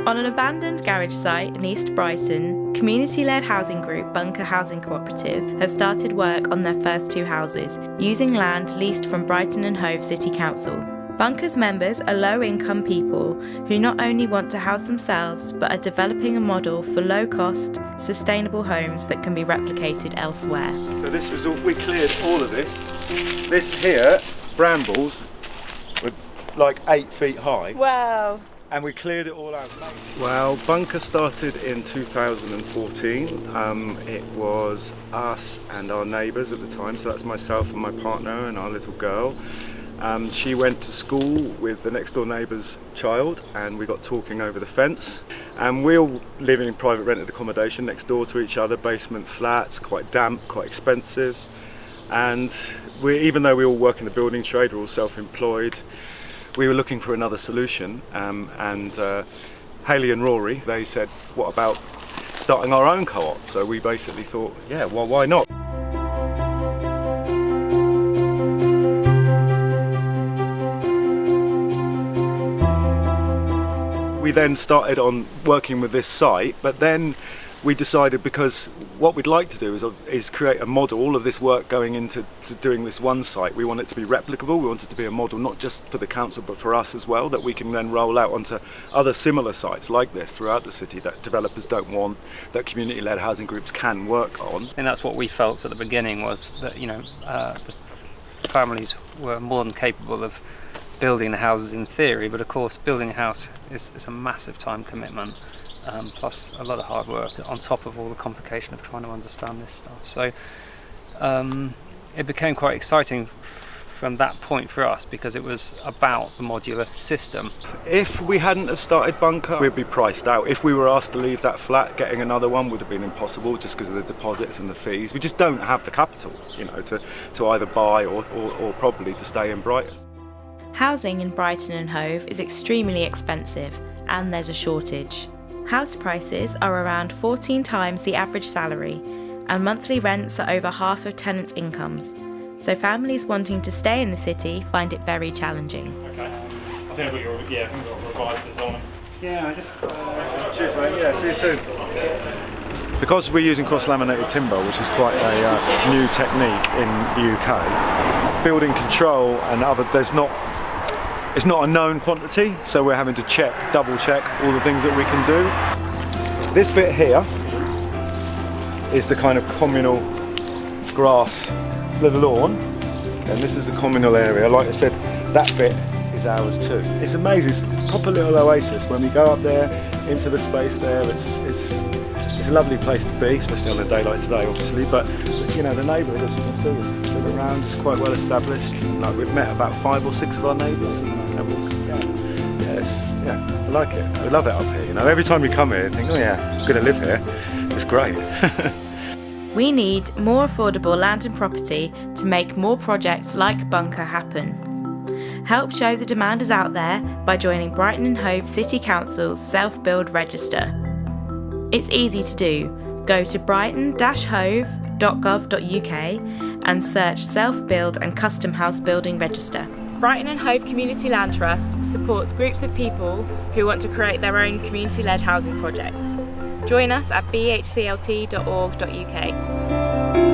On an abandoned garage site in East Brighton, community-led housing group Housing Co-operative have started work on their first 2 houses, using land leased from Brighton Hove City Council. Bunker's members are low-income people who not only want to house themselves but are developing a model for low-cost, sustainable homes that can be replicated elsewhere. So this was all, we cleared all of this. This here, brambles, were like 8 feet high. Wow! And we cleared it all out. Well, Bunker started in 2014. It was us and our neighbours at the time, so that's myself and my partner and our little girl. She went to school with the next door neighbour's child and we got talking over the fence. And we all living in private rented accommodation next door to each other, basement flats, quite damp, quite expensive. And even though we all work in the building trade, we're all self-employed, we were looking for another solution. And Hayley and Rory, they said, what about starting our own co-op? So we basically thought, yeah, well, why not? We then started on working with this site, but then we decided, because what we'd like to do is create a model, all of this work going into doing this one site, we want it to be replicable, we want it to be a model not just for the council but for us as well, that we can then roll out onto other similar sites like this throughout the city that developers don't want, that community-led housing groups can work on. And that's what we felt at the beginning, was that, you know, the families were more than capable of building the houses in theory, but of course building a house is a massive time commitment, plus a lot of hard work on top of all the complication of trying to understand this stuff. So it became quite exciting from that point for us, because it was about the modular system. If we hadn't have started Bunker, we'd be priced out. If we were asked to leave that flat, getting another one would have been impossible just because of the deposits and the fees. We just don't have the capital, you know, to either buy or probably to stay in Brighton. Housing in Brighton and Hove is extremely expensive, and there's a shortage. House prices are around 14 times the average salary, and monthly rents are over half of tenants' incomes. So families wanting to stay in the city find it very challenging. Okay. I think I've got your revisors on. Yeah, I just... Cheers, mate. Yeah, see you soon. Because we're using cross-laminated timber, which is quite a new technique in the UK, building control and other, it's not a known quantity, so we're having to double check all the things that we can do. This bit here is the kind of communal grass, the lawn, and this is the communal area. Like I said, that bit is ours too. It's amazing, it's a proper little oasis. When we go up there into the space there, it's a lovely place to be, especially on a day like today, obviously. But you know, the neighbourhood, as you can see, live around, is quite well established. Like, we've met about 5 or 6 of our neighbours, and I like it. I love it up here. You know, every time we come here, I think, oh yeah, I'm going to live here. It's great. We need more affordable land and property to make more projects like Bunker happen. Help show the demand is out there by joining Brighton Hove City Council's Self-Build Register. It's easy to do. Go to brighton-hove.gov.uk and search Self-Build and Custom House Building Register. Brighton and Hove Community Land Trust supports groups of people who want to create their own community-led housing projects. Join us at BHCLT.org.uk.